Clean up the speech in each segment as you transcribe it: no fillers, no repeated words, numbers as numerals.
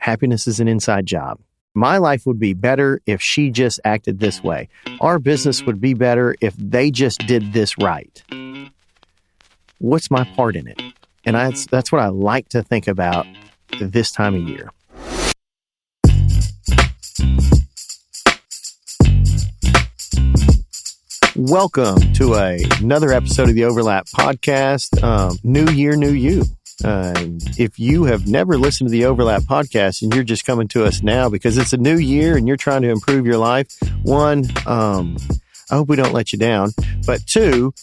Happiness is an inside job. My life would be better if she just acted this way. Our business would be better if they just did this right. What's my part in it? And that's what I like to think about this time of year. Welcome to another episode of the Overlap Podcast. New year, new you. If you have never listened to the Overlap Podcast and you're just coming to us now because it's a new year and you're trying to improve your life, one, I hope we don't let you down. But two,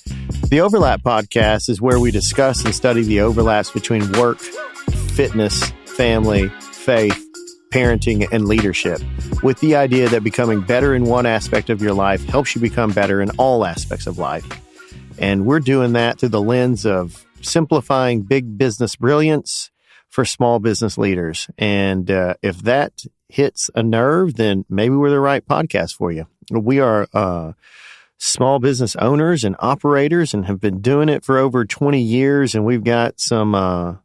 the Overlap Podcast is where we discuss and study the overlaps between work, fitness, family, faith, parenting, and leadership, with the idea that becoming better in one aspect of your life helps you become better in all aspects of life. And we're doing that through the lens of simplifying big business brilliance for small business leaders. And if that hits a nerve, then maybe we're the right podcast for you. We are small business owners and operators and have been doing it for over 20 years. And we've got some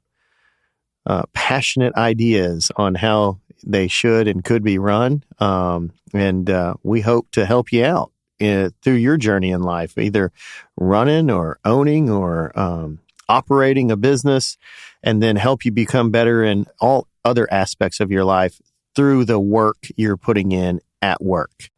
passionate ideas on how they should and could be run. And we hope to help you out through your journey in life, either running or owning or operating a business, and then help you become better in all other aspects of your life through the work you're putting in at work.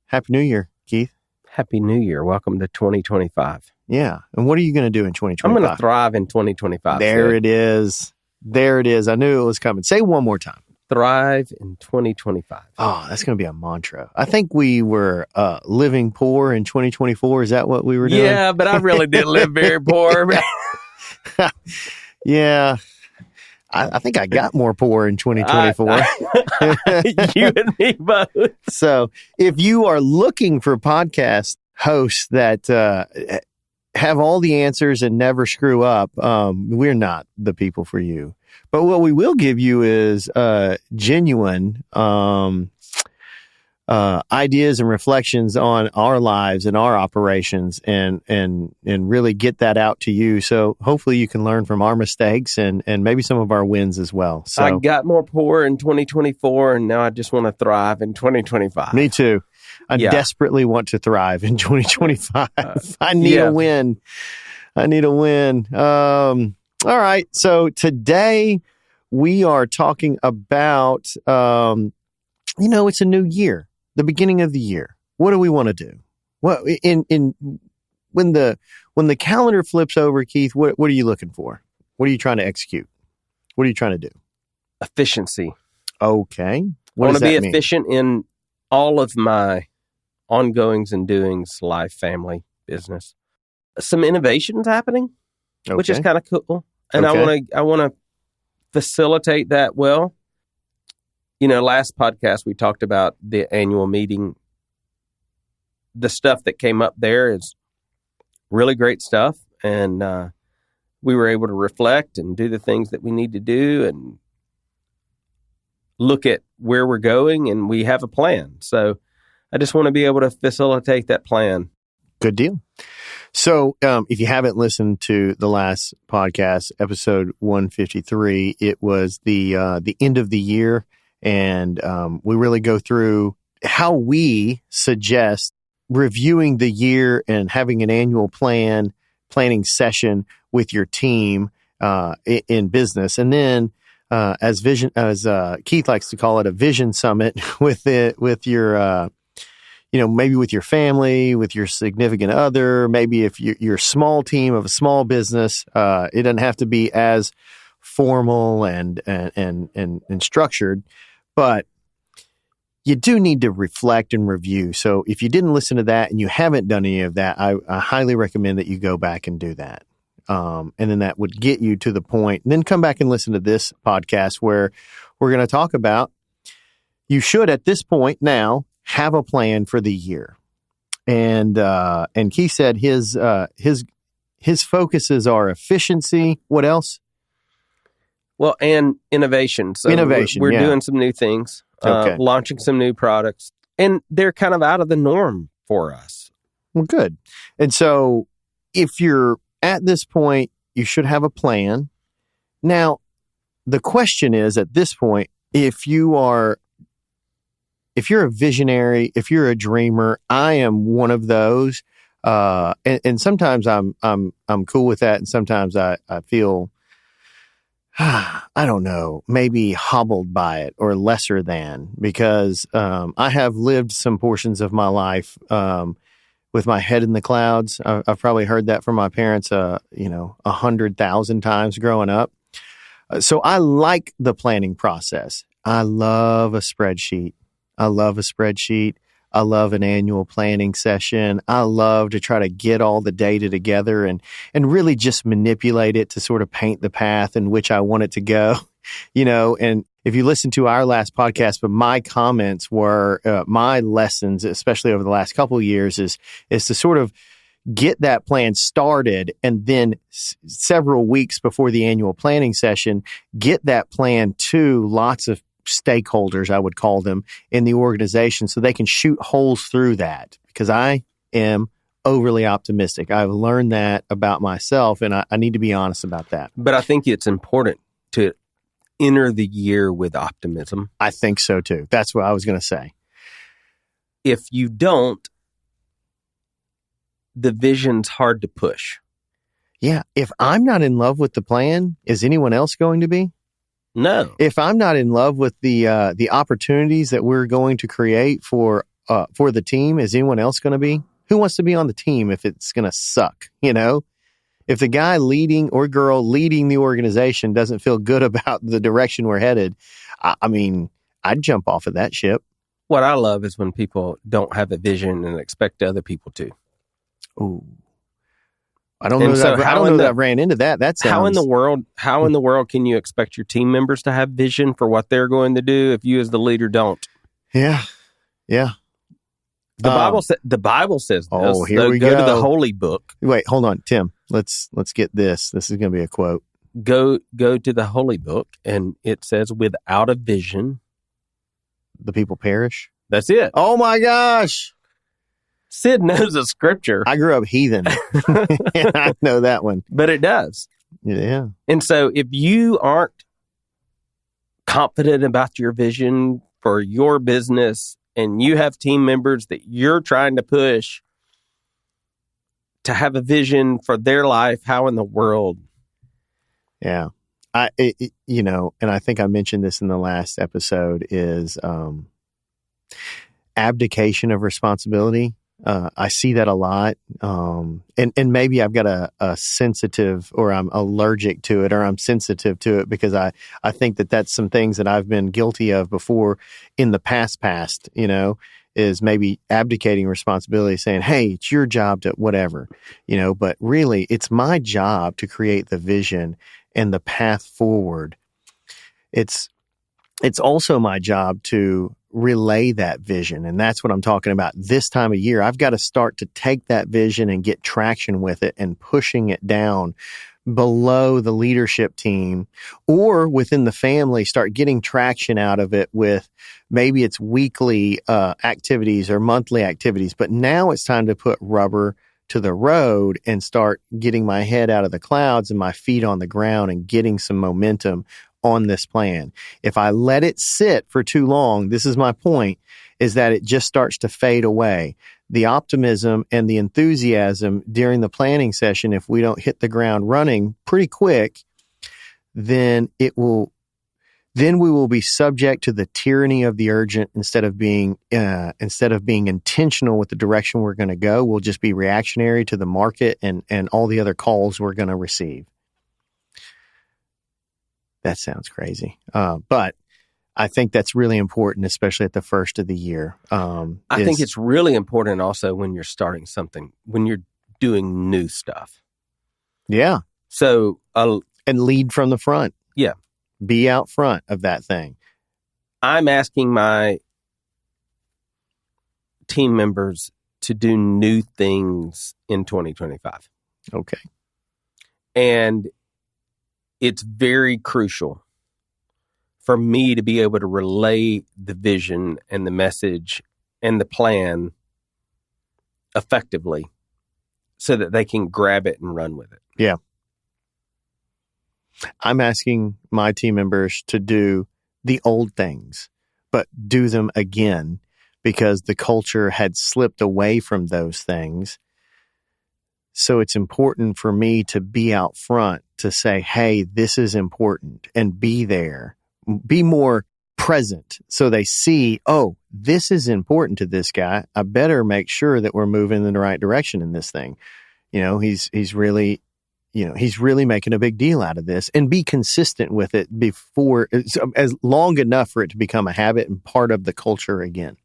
Happy New Year, Keith. Happy New Year. Welcome to 2025. Yeah. And what are you going to do in 2025? I'm going to thrive in 2025. There it is. There it is. I knew it was coming. Say it one more time. Thrive in 2025. Oh, that's going to be a mantra. I think we were living poor in 2024. Is that what we were doing? Yeah, but I really did live very poor. Yeah. I think I got more poor in 2024. You and me both. So if you are looking for podcast hosts that have all the answers and never screw up, we're not the people for you. But what we will give you is genuine ideas and reflections on our lives and our operations, and really get that out to you. So hopefully you can learn from our mistakes and maybe some of our wins as well. So I got more poor in 2024, and now I just want to thrive in 2025. Me too. I desperately want to thrive in 2025. I need a win. I need a win. All right. So today we are talking about, it's a new year, the beginning of the year. What do we want to do? Well, when the calendar flips over, Keith, what are you looking for? What are you trying to execute? What are you trying to do? Efficiency. Okay. I want to be efficient in all of my ongoings and doings, life, family, business. Some innovations happening, which is kind of cool. And I want to facilitate that well. Last podcast we talked about the annual meeting. The stuff that came up there is really great stuff, and we were able to reflect and do the things that we need to do and look at where we're going, and we have a plan. So I just want to be able to facilitate that plan. Good deal. So if you haven't listened to the last podcast, episode 153, it was the end of the year. And we really go through how we suggest reviewing the year and having an annual planning session with your team in business. And then as Keith likes to call it, a vision summit with your maybe with your family, with your significant other, maybe if you're a small team of a small business, it doesn't have to be as formal and structured, but you do need to reflect and review. So if you didn't listen to that and you haven't done any of that, I highly recommend that you go back and do that. And then that would get you to the point. And then come back and listen to this podcast where we're going to talk about, you should at this point now have a plan for the year. And Keith said his focuses are efficiency. What else? Well, and innovation. So we're doing some new things, launching some new products, and they're kind of out of the norm for us. Well, good. And so if you're at this point, you should have a plan. Now, the question is at this point, if you're a visionary, if you're a dreamer, I am one of those. And sometimes I'm cool with that. And sometimes I feel, I don't know, maybe hobbled by it or lesser than, because, I have lived some portions of my life, with my head in the clouds. I've probably heard that from my parents, 100,000 times growing up. So I like the planning process. I love a spreadsheet. I love an annual planning session. I love to try to get all the data together and really just manipulate it to sort of paint the path in which I want it to go, and if you listen to our last podcast, but my comments were, my lessons, especially over the last couple of years, is to sort of get that plan started, and then several weeks before the annual planning session, get that plan to lots of stakeholders, I would call them, in the organization, so they can shoot holes through that, because I am overly optimistic. I've learned that about myself, and I need to be honest about that. But I think it's important to enter the year with optimism. I think so too. That's what I was going to say. If you don't, the vision's hard to push. Yeah. If I'm not in love with the plan, is anyone else going to be? No. If I'm not in love with the opportunities that we're going to create for the team, is anyone else going to be? Who wants to be on the team if it's going to suck? If the guy leading or girl leading the organization doesn't feel good about the direction we're headed, I'd jump off of that ship. What I love is when people don't have a vision and expect other people to. Ooh. I don't know that I ran into that. That sounds... How in the world can you expect your team members to have vision for what they're going to do if you as the leader don't? Yeah. Yeah. The Bible says this. Oh, here we go to the Holy Book. Wait, hold on, Tim. Let's get this. This is going to be a quote. Go to the Holy Book, and it says, "Without a vision, the people perish." That's it. Oh my gosh! Sid knows the scripture. I grew up heathen, and I know that one. But it does. Yeah. And so, if you aren't confident about your vision for your business, and you have team members that you're trying to push to have a vision for their life, how in the world? Yeah. And I think I mentioned this in the last episode, is abdication of responsibility. I see that a lot. And maybe I've got a sensitive, or I'm allergic to it, or I'm sensitive to it, because I think that's some things that I've been guilty of before in the past, is maybe abdicating responsibility, saying, hey, it's your job to whatever, but really it's my job to create the vision and the path forward. It's also my job to relay that vision. And that's what I'm talking about this time of year. I've got to start to take that vision and get traction with it and pushing it down below the leadership team, or within the family, start getting traction out of it with maybe it's weekly activities or monthly activities. But now it's time to put rubber to the road and start getting my head out of the clouds and my feet on the ground and getting some momentum on this plan. If I let it sit for too long, this is my point, is that it just starts to fade away. The optimism and the enthusiasm during the planning session, if we don't hit the ground running pretty quick, then we will be subject to the tyranny of the urgent instead of being intentional with the direction we're going to go. We'll just be reactionary to the market and all the other calls we're going to receive. That sounds crazy. But I think that's really important, especially at the first of the year. I think it's really important also when you're starting something, when you're doing new stuff. Yeah. So, and lead from the front. Yeah. Be out front of that thing. I'm asking my team members to do new things in 2025. Okay. And it's very crucial for me to be able to relay the vision and the message and the plan effectively so that they can grab it and run with it. Yeah. I'm asking my team members to do the old things, but do them again because the culture had slipped away from those things. So it's important for me to be out front to say, hey, this is important, and be there, be more present so they see, oh, this is important to this guy. I better make sure that we're moving in the right direction in this thing. He's really making a big deal out of this, and be consistent with it before as long enough for it to become a habit and part of the culture again.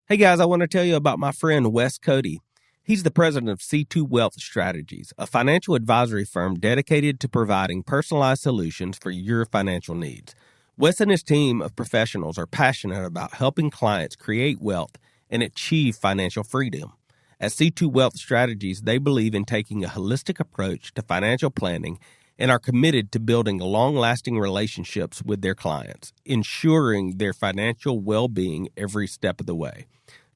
Hey guys, I want to tell you about my friend Wes Cody. He's the president of C2 Wealth Strategies, a financial advisory firm dedicated to providing personalized solutions for your financial needs. Wes and his team of professionals are passionate about helping clients create wealth and achieve financial freedom. At C2 Wealth Strategies, they believe in taking a holistic approach to financial planning and are committed to building long-lasting relationships with their clients, ensuring their financial well-being every step of the way.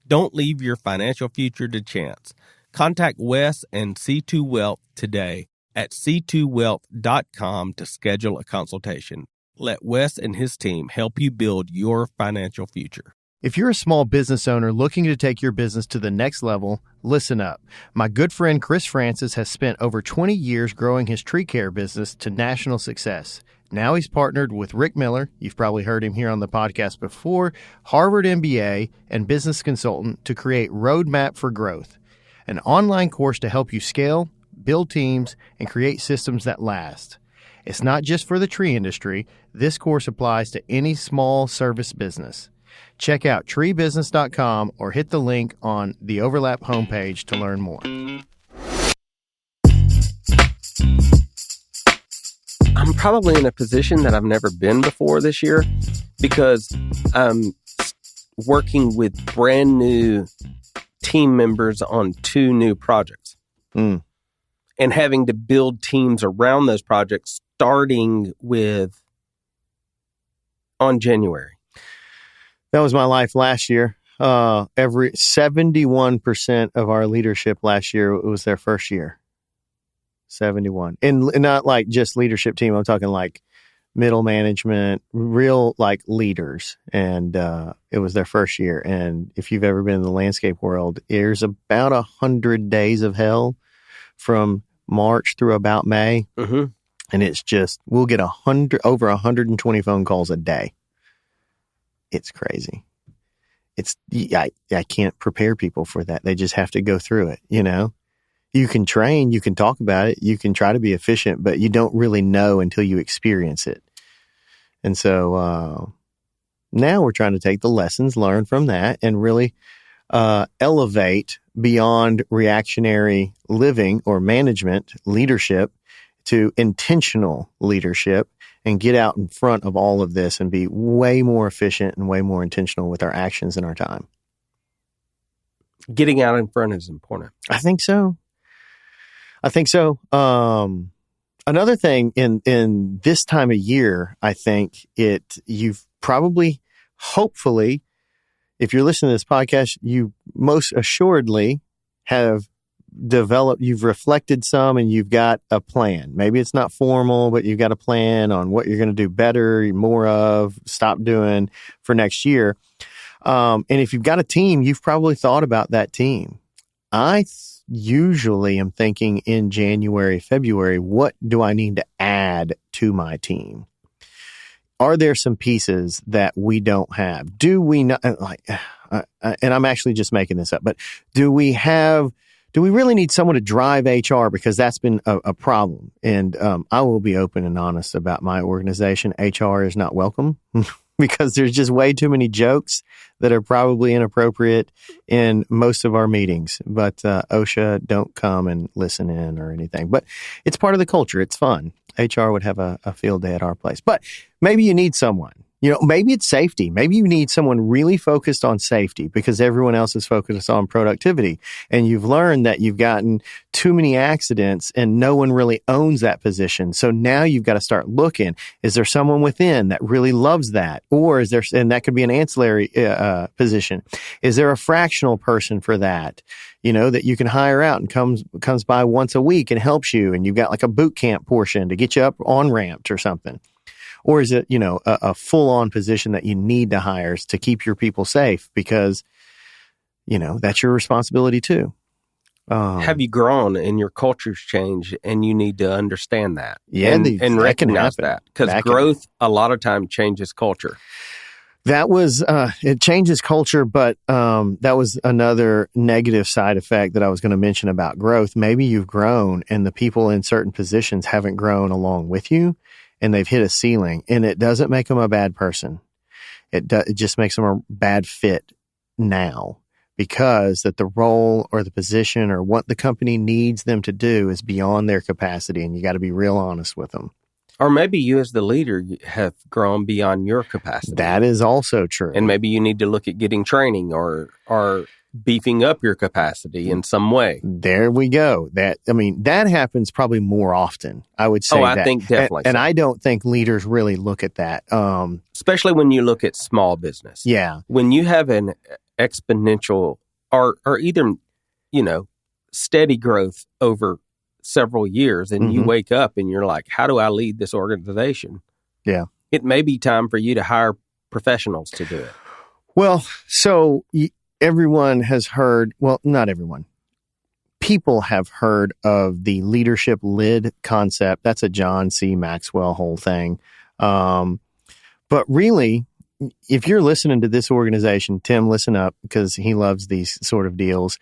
Don't leave your financial future to chance. Contact Wes and C2 Wealth today at c2wealth.com to schedule a consultation. Let Wes and his team help you build your financial future. If you're a small business owner looking to take your business to the next level, listen up. My good friend Chris Francis has spent over 20 years growing his tree care business to national success. Now he's partnered with Rick Miller, you've probably heard him here on the podcast before, Harvard MBA, and business consultant to create Roadmap for Growth, an online course to help you scale, build teams, and create systems that last. It's not just for the tree industry. This course applies to any small service business. Check out treebusiness.com or hit the link on the Overlap homepage to learn more. I'm probably in a position that I've never been before this year because I'm working with brand new team members on 2 new projects and having to build teams around those projects starting with on January. That was my life last year. 71% of our leadership last year was their first year. 71. And not like just leadership team. I'm talking like middle management, real like leaders. And it was their first year. And if you've ever been in the landscape world, there's about 100 days of hell from March through about May. Mm-hmm. And it's just, we'll get over 120 phone calls a day. It's crazy. I can't prepare people for that. They just have to go through it, You can train, you can talk about it, you can try to be efficient, but you don't really know until you experience it. And so now we're trying to take the lessons learned from that and really elevate beyond reactionary living or management leadership to intentional leadership and get out in front of all of this and be way more efficient and way more intentional with our actions and our time. Getting out in front is important. I think so. Another thing in this time of year, I think you've probably, hopefully, if you're listening to this podcast, you most assuredly have you've reflected some and you've got a plan. Maybe it's not formal, but you've got a plan on what you're going to do better, more of, stop doing for next year. And if you've got a team, you've probably thought about that team. I usually am thinking in January, February, what do I need to add to my team? Are there some pieces that we don't have? Do we not, and I'm actually just making this up, but do we really need someone to drive HR? Because that's been a problem. And I will be open and honest about my organization. HR is not welcome because there's just way too many jokes that are probably inappropriate in most of our meetings. But OSHA, don't come and listen in or anything. But it's part of the culture. It's fun. HR would have a field day at our place. But maybe you need someone. Maybe it's safety. Maybe you need someone really focused on safety because everyone else is focused on productivity. And you've learned that you've gotten too many accidents and no one really owns that position. So now you've got to start looking. Is there someone within that really loves that? Or is there, and that could be an ancillary position. Is there a fractional person for that? That you can hire out and comes by once a week and helps you. And you've got like a boot camp portion to get you up on ramped or something. Or is it, a full-on position that you need to hire to keep your people safe because, that's your responsibility too. Have you grown and your culture's changed and you need to understand that and recognize that? Because growth a lot of time changes culture. That was, it changes culture, but that was another negative side effect that I was going to mention about growth. Maybe you've grown and the people in certain positions haven't grown along with you and they've hit a ceiling, and it doesn't make them a bad person. It just makes them a bad fit now, because that the role or the position or what the company needs them to do is beyond their capacity, and you got to be real honest with them. Or maybe you as the leader have grown beyond your capacity. That is also true. And maybe you need to look at getting training or beefing up your capacity in some way. There we go. That happens probably more often, I would say. I think definitely. And I don't think leaders really look at that. Especially when you look at small business. Yeah. When you have an exponential or either, steady growth over several years, and you wake up and you're like, how do I lead this organization? Yeah. It may be time for you to hire professionals to do it. Well, so everyone has heard, well, not everyone. People have heard of the leadership lid concept. That's a John C. Maxwell whole thing. But really, if you're listening to this organization, Tim, listen up, because he loves these sort of deals.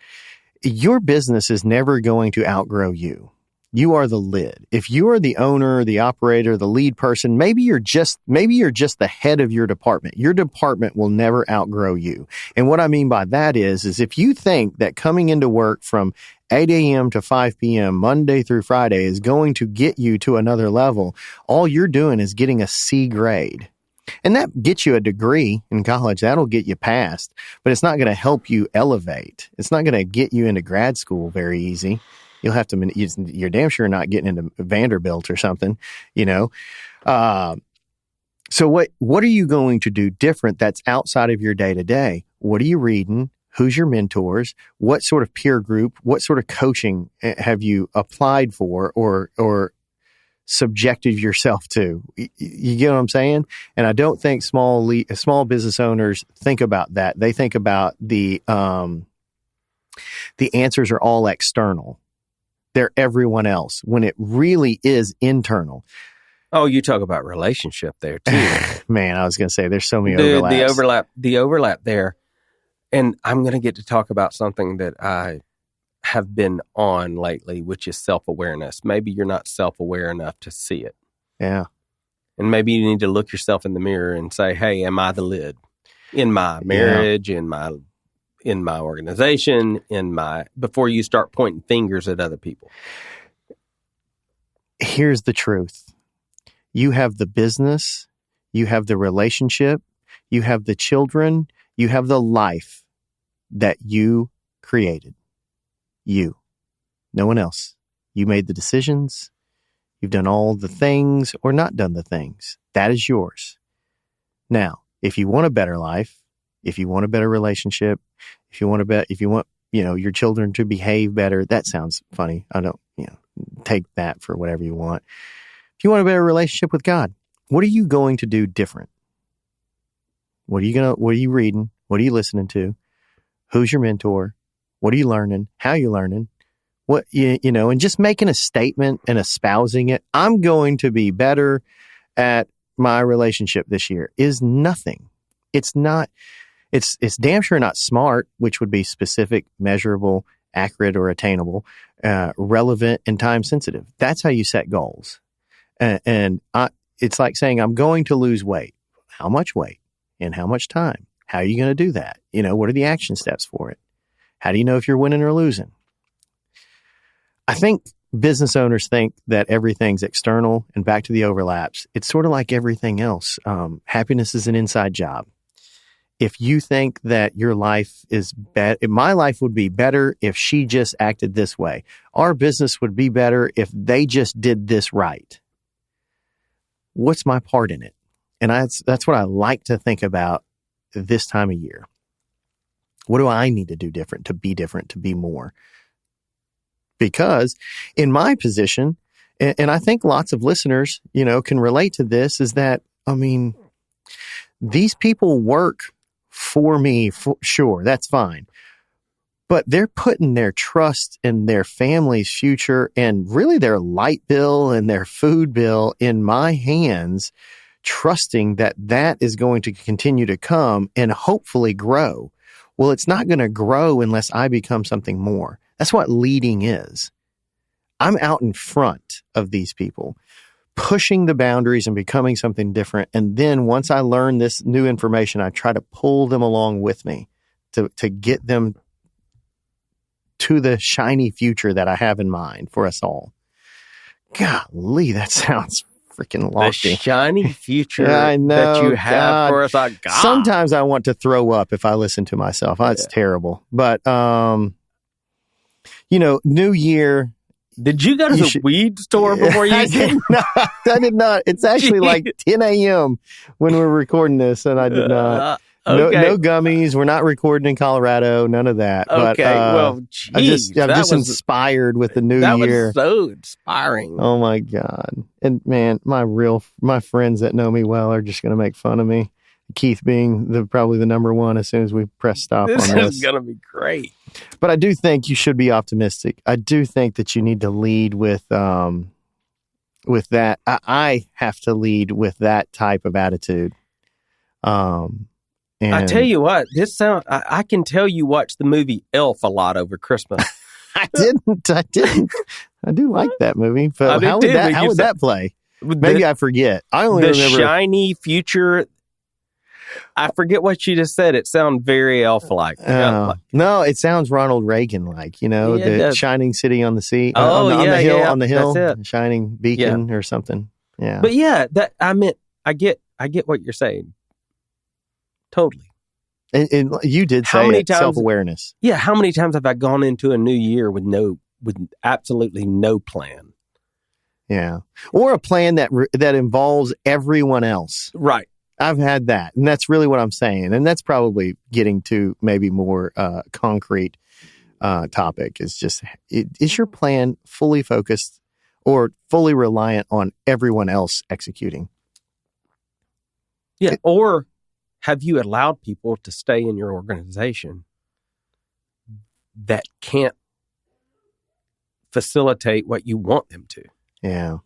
Your business is never going to outgrow you. You are the lid. If you are the owner, the operator, the lead person, maybe you're just the head of your department. Your department will never outgrow you. And what I mean by that is if you think that coming into work from 8 a.m. to 5 p.m. Monday through Friday is going to get you to another level, all you're doing is getting a C grade. And that gets you a degree in college. That'll get you passed, but it's not going to help you elevate. It's not going to get you into grad school very easy. You'll have to, you're damn sure not getting into Vanderbilt or something, So what are you going to do different that's outside of your day to day? What are you reading? Who's your mentors? What sort of peer group? What sort of coaching have you applied for or subjected yourself to? You get what I'm saying? And I don't think small business owners think about that. They think about the answers are all external. They're everyone else when it really is internal. Oh, you talk about relationship there too. Man, I was going to say there's so many overlaps. The overlap there. And I'm going to get to talk about something that I have been on lately, which is self-awareness. Maybe you're not self-aware enough to see it. Yeah. And maybe you need to look yourself in the mirror and say, hey, am I the lid in my marriage, in my organization, before you start pointing fingers at other people? Here's the truth. You have the business, you have the relationship, you have the children, you have the life that you created. You. No one else. You made the decisions. You've done all the things or not done the things. That is yours. Now, if you want a better life, if you want a better relationship, if you want your children to behave better, that sounds funny. I don't, take that for whatever you want. If you want a better relationship with God, what are you going to do different? What are you reading? What are you listening to? Who's your mentor? What are you learning? How are you learning? What, and just making a statement and espousing it. I'm going to be better at my relationship this year is nothing. It's not, it's damn sure not smart, which would be specific, measurable, accurate, or attainable, relevant, and time sensitive. That's how you set goals. It's like saying, I'm going to lose weight. How much weight? In how much time? How are you going to do that? What are the action steps for it? How do you know if you're winning or losing? I think business owners think that everything's external, and back to the overlaps. It's sort of like everything else. Happiness is an inside job. If you think that your life is better, my life would be better if she just acted this way. Our business would be better if they just did this right. What's my part in it? And that's what I like to think about this time of year. What do I need to do different, to be more? Because in my position, and I think lots of listeners, can relate to this, is that I mean, these people work for me, sure, that's fine. But they're putting their trust in their family's future and really their light bill and their food bill in my hands, trusting that that is going to continue to come and hopefully grow. Well, it's not going to grow unless I become something more. That's what leading is. I'm out in front of these people, pushing the boundaries and becoming something different. And then once I learn this new information, I try to pull them along with me to get them to the shiny future that I have in mind for us all. Golly, that sounds freaking lofty. The shiny future I know, that you have for us. Oh, God. Sometimes I want to throw up if I listen to myself. It's terrible. But, New Year. Did you go to the weed store before you came? No, I did not. It's actually like 10 a.m. when we're recording this, and I did not. Okay. No gummies. We're not recording in Colorado. None of that. Okay. But, geez, I'm just inspired with the new year. That was so inspiring. Oh my God. And man, my friends that know me well are just going to make fun of me. Keith being probably the number one as soon as we press stop on this. This is going to be great. But I do think you should be optimistic. I do think that you need to lead with that. I have to lead with that type of attitude. And I tell you what, I can tell you watch the movie Elf a lot over Christmas. I didn't. I do like that movie. But how would that play? Maybe I forget. I only remember the shiny future. I forget what you just said. It sounds very elf-like. No, it sounds Ronald Reagan-like. The shining city on the sea. On the hill, shining beacon or something. Yeah. But yeah, I get what you're saying. Totally. And you did say self-awareness. Yeah. How many times have I gone into a new year with absolutely no plan? Yeah. Or a plan that involves everyone else. Right. I've had that. And that's really what I'm saying. And that's probably getting to maybe more concrete topic. Is just, is your plan fully focused or fully reliant on everyone else executing? Yeah. Or have you allowed people to stay in your organization that can't facilitate what you want them to? Yeah.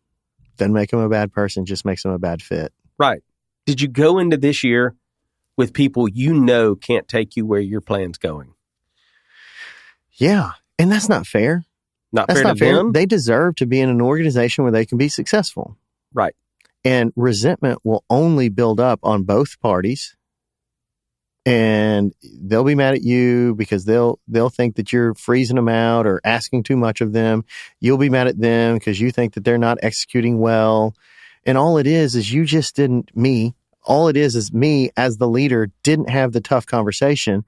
Doesn't make them a bad person, just makes them a bad fit. Right. Did you go into this year with people can't take you where your plan's going? Yeah. And that's not fair. That's not fair to them. They deserve to be in an organization where they can be successful. Right. And resentment will only build up on both parties. And they'll be mad at you because they'll think that you're freezing them out or asking too much of them. You'll be mad at them because you think that they're not executing well. And all it is you just didn't, all it is me as the leader didn't have the tough conversation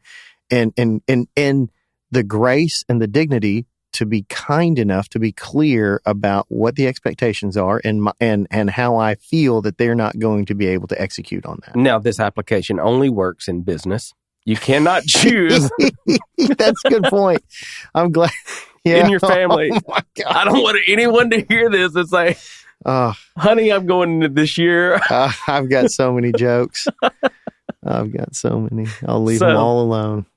and the grace and the dignity to be kind enough to be clear about what the expectations are and how I feel that they're not going to be able to execute on that. Now, this application only works in business. You cannot choose. That's a good point. I'm glad. Yeah. In your family. Oh my God. I don't want anyone to hear this and say, honey, I'm going into this year. I've got so many jokes. I've got so many. I'll leave them all alone.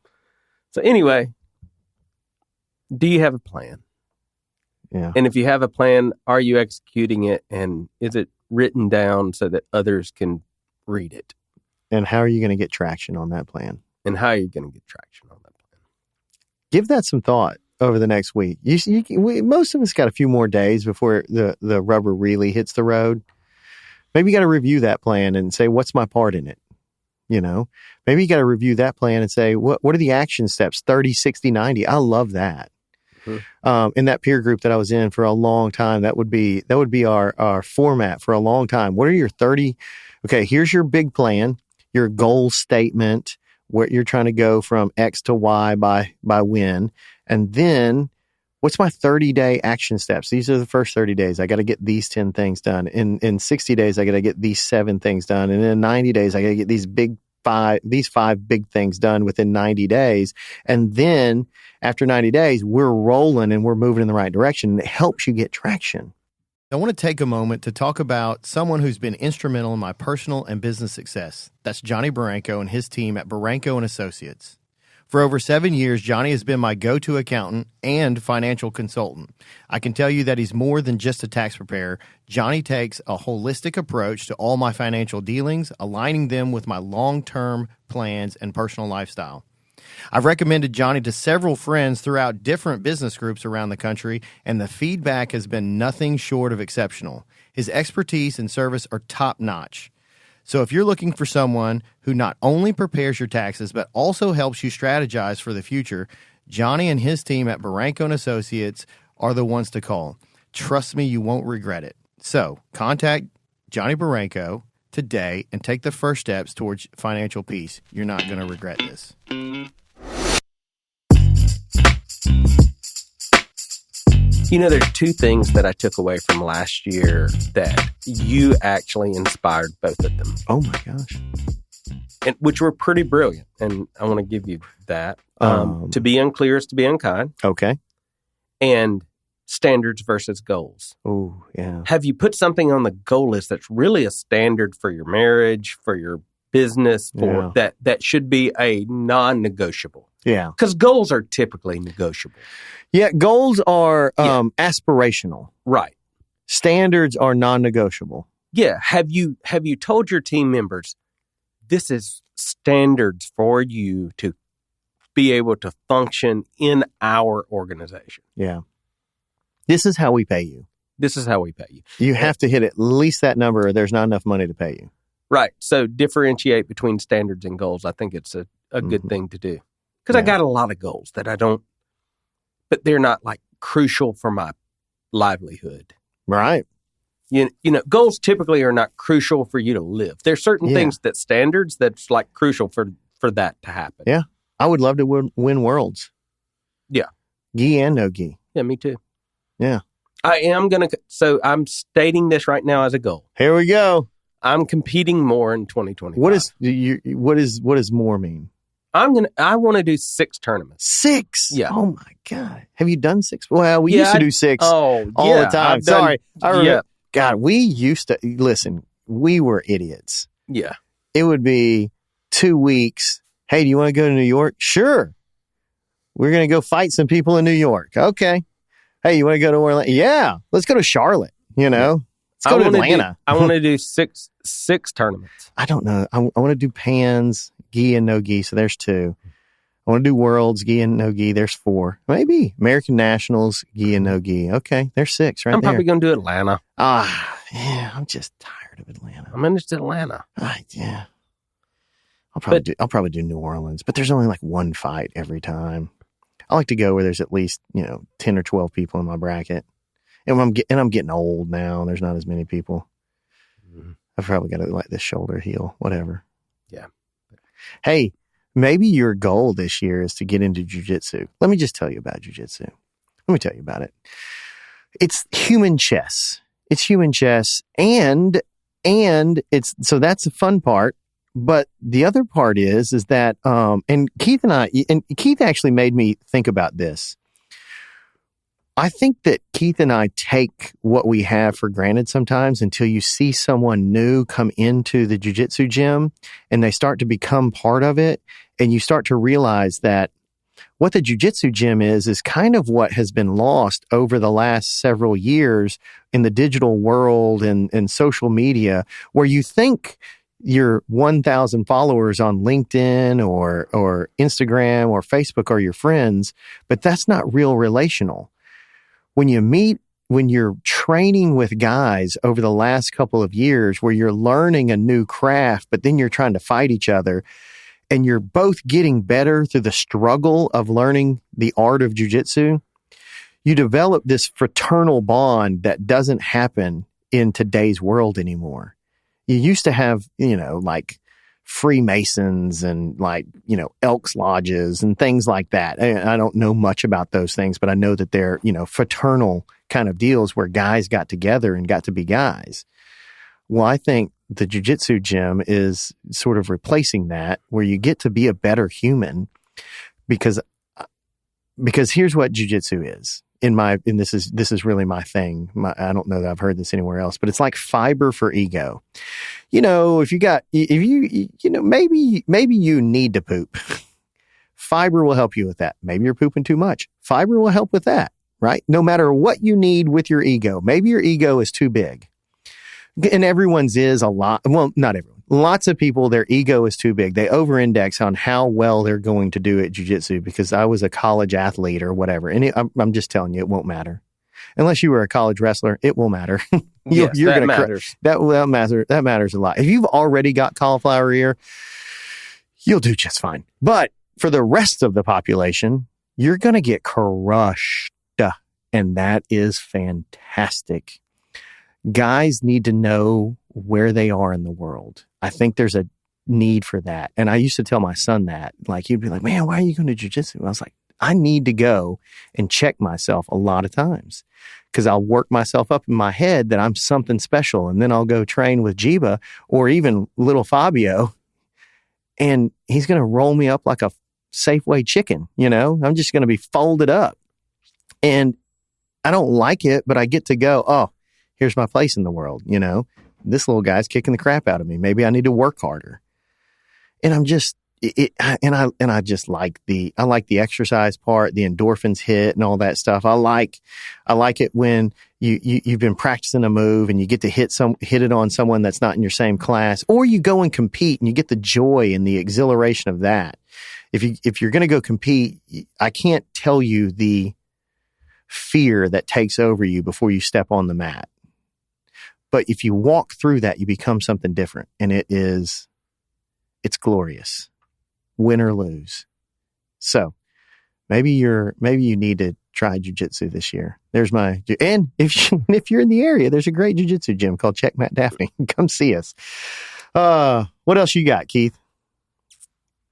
So anyway, do you have a plan? Yeah. And if you have a plan, are you executing it? And is it written down so that others can read it? And how are you going to get traction on that plan? And how are you going to get traction on that plan? Give that some thought over the next week. Most of us got a few more days before the rubber really hits the road. Maybe you got to review that plan and say, what's my part in it? Maybe you got to review that plan and say, what are the action steps? 30, 60, 90. I love that. Mm-hmm. In that peer group that I was in for a long time, that would be our format for a long time. What are your 30? Okay, here's your big plan, your goal statement, where you're trying to go from X to Y by when, and then what's my 30-day action steps? These are the first 30 days. I got to get these 10 things done. In 60 days, I got to get these 7 things done. And in 90 days, I got to get these 5 big things done within 90 days. And then after 90 days, we're rolling and we're moving in the right direction. And it helps you get traction. I want to take a moment to talk about someone who's been instrumental in my personal and business success. That's Johnny Barranco and his team at Barranco and Associates. For over 7 years, Johnny has been my go-to accountant and financial consultant. I can tell you that he's more than just a tax preparer. Johnny takes a holistic approach to all my financial dealings, aligning them with my long-term plans and personal lifestyle. I've recommended Johnny to several friends throughout different business groups around the country, and the feedback has been nothing short of exceptional. His expertise and service are top-notch. So if you're looking for someone who not only prepares your taxes, but also helps you strategize for the future, Johnny and his team at Barranco & Associates are the ones to call. Trust me, you won't regret it. So contact Johnny Barranco today and take the first steps towards financial peace. You're not going to regret this. You know, there's two things that I took away from last year that you actually inspired both of them. Oh, my gosh. And, which were pretty brilliant. And I want to give you that. To be unclear is to be unkind. Okay. And standards versus goals. Oh, yeah. Have you put something on the goal list that's really a standard for your marriage, for your business, for that should be a non-negotiable? Yeah. Because goals are typically negotiable. Yeah, goals are aspirational. Right. Standards are non-negotiable. Yeah. Have you told your team members, this is standards for you to be able to function in our organization? Yeah. This is how we pay you. This is how we pay you. You have to hit at least that number or there's not enough money to pay you. Right. So differentiate between standards and goals. I think it's a good thing to do. Because I got a lot of goals that I don't, but they're not like crucial for my livelihood. Right. You know, goals typically are not crucial for you to live. There's certain things that standards that's like crucial for that to happen. Yeah. I would love to win worlds. Yeah. Gi and no gi. Yeah, me too. Yeah. So I'm stating this right now as a goal. Here we go. I'm competing more in 2025. What does more mean? I want to do 6 tournaments. 6? Yeah. Oh my God. Have you done 6? Well, we used to do 6 all the time. Sorry. I remember. God, we used to, listen, we were idiots. Yeah. It would be 2 weeks. Hey, do you want to go to New York? Sure. We're going to go fight some people in New York. Okay. Hey, you want to go to Orlando? Yeah. Let's go to Charlotte, you know. Let's go to Atlanta. I want to do six tournaments. I don't know. I want to do pans, gi and no gi. So there's 2. I want to do worlds, gi and no gi. There's 4. Maybe American Nationals, gi and no gi. Okay. There's 6 right there. I'm probably going to do Atlanta. Yeah. I'm just tired of Atlanta. I'm in Atlanta. Yeah. I'll probably do New Orleans, but there's only like 1 fight every time. I like to go where there's at least, 10 or 12 people in my bracket. And I'm getting old now, and there's not as many people. Mm-hmm. I've probably got to let this shoulder heal, whatever. Yeah. Hey, maybe your goal this year is to get into jiu-jitsu. Let me just tell you about jiu-jitsu. Let me tell you about it. It's human chess. And so that's the fun part. But the other part is that, and Keith actually made me think about this. I think that Keith and I take what we have for granted sometimes until you see someone new come into the jiu-jitsu gym and they start to become part of it. And you start to realize that what the jiu-jitsu gym is kind of what has been lost over the last several years in the digital world and social media, where you think your 1,000 followers on LinkedIn or Instagram or Facebook are your friends, but that's not real relational. When you're training with guys over the last couple of years where you're learning a new craft, but then you're trying to fight each other and you're both getting better through the struggle of learning the art of jiu-jitsu, you develop this fraternal bond that doesn't happen in today's world anymore. You used to have, like Freemasons and Elks Lodges and things like that. I don't know much about those things, but I know that they're, fraternal kind of deals where guys got together and got to be guys. Well, I think the jiu-jitsu gym is sort of replacing that, where you get to be a better human because here's what jiu-jitsu is. this is really my thing. I don't know that I've heard this anywhere else, but it's like fiber for ego. If maybe you need to poop. Fiber will help you with that. Maybe you're pooping too much. Fiber will help with that, right? No matter what you need with your ego. Maybe your ego is too big. And everyone's is a lot. Well, not everyone. Lots of people, their ego is too big. They over-index on how well they're going to do at jiu-jitsu because I was a college athlete or whatever. And I'm just telling you, it won't matter. Unless you were a college wrestler, it will matter. Yes, that matters. That matters a lot. If you've already got cauliflower ear, you'll do just fine. But for the rest of the population, you're going to get crushed. And that is fantastic. Guys need to know where they are in the world. I think there's a need for that. And I used to tell my son that. Like, he'd be like, man, why are you going to jiu-jitsu? I was like, I need to go and check myself a lot of times because I'll work myself up in my head that I'm something special. And then I'll go train with Jiba or even little Fabio. And he's going to roll me up like a Safeway chicken. I'm just going to be folded up. And I don't like it, but I get to go, oh, here's my place in the world. This little guy's kicking the crap out of me. Maybe I need to work harder. And I'm just, I just like the exercise part, the endorphins hit and all that stuff. I like it when you've been practicing a move and you get to hit it on someone that's not in your same class, or you go and compete and you get the joy and the exhilaration of that. If you're going to go compete, I can't tell you the fear that takes over you before you step on the mat. But if you walk through that, you become something different. And it's glorious, win or lose. So maybe you need to try jiu-jitsu this year. And if you're in the area, there's a great jiu-jitsu gym called Checkmate Daphne. Come see us. What else you got, Keith?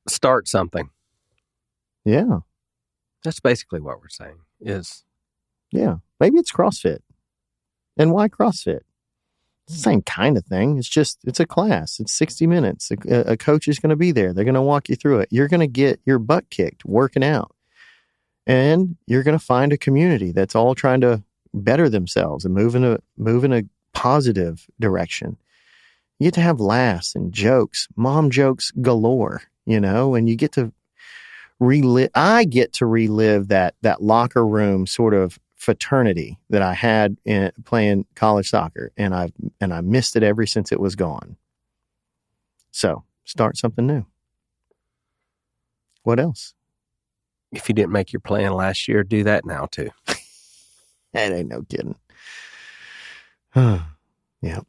Start something. Yeah. That's basically what we're saying is. Yeah. Maybe it's CrossFit. And why CrossFit? It's the same kind of thing. It's a class. It's 60 minutes. A coach is going to be there. They're going to walk you through it. You're going to get your butt kicked working out. And you're going to find a community that's all trying to better themselves and move in a positive direction. You get to have laughs and jokes, mom jokes galore, and you get to I get to relive that locker room sort of fraternity that I had in playing college soccer, and I missed it ever since it was gone. So start something new. What else? If you didn't make your plan last year, do that now too. That ain't no kidding. Yeah.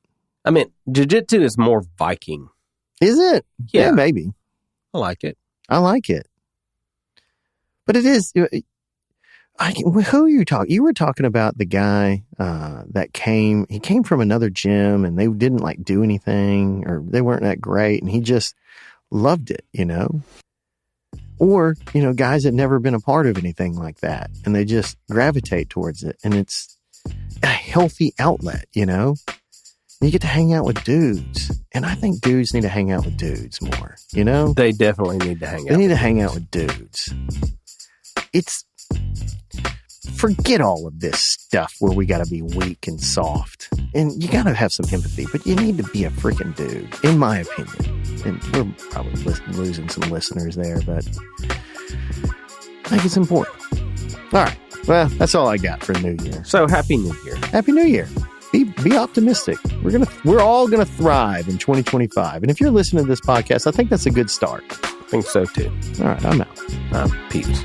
I mean, jiu-jitsu is more Viking. Is it? Yeah, maybe. I like it. But it is. Who are you talking? You were talking about the guy that came. He came from another gym, and they didn't do anything, or they weren't that great, and he just loved it, Or guys that never been a part of anything like that, and they just gravitate towards it, and it's a healthy outlet, You get to hang out with dudes, and I think dudes need to hang out with dudes more, They definitely need to hang out. They need to hang out with dudes. Forget all of this stuff where we got to be weak and soft. And you got to have some empathy, but you need to be a freaking dude, in my opinion. And we're probably losing some listeners there, but I think it's important. All right. Well, that's all I got for New Year. So Happy New Year. Happy New Year. Be optimistic. We're all gonna thrive in 2025. And if you're listening to this podcast, I think that's a good start. I think so too. All right, I'm out. Peace.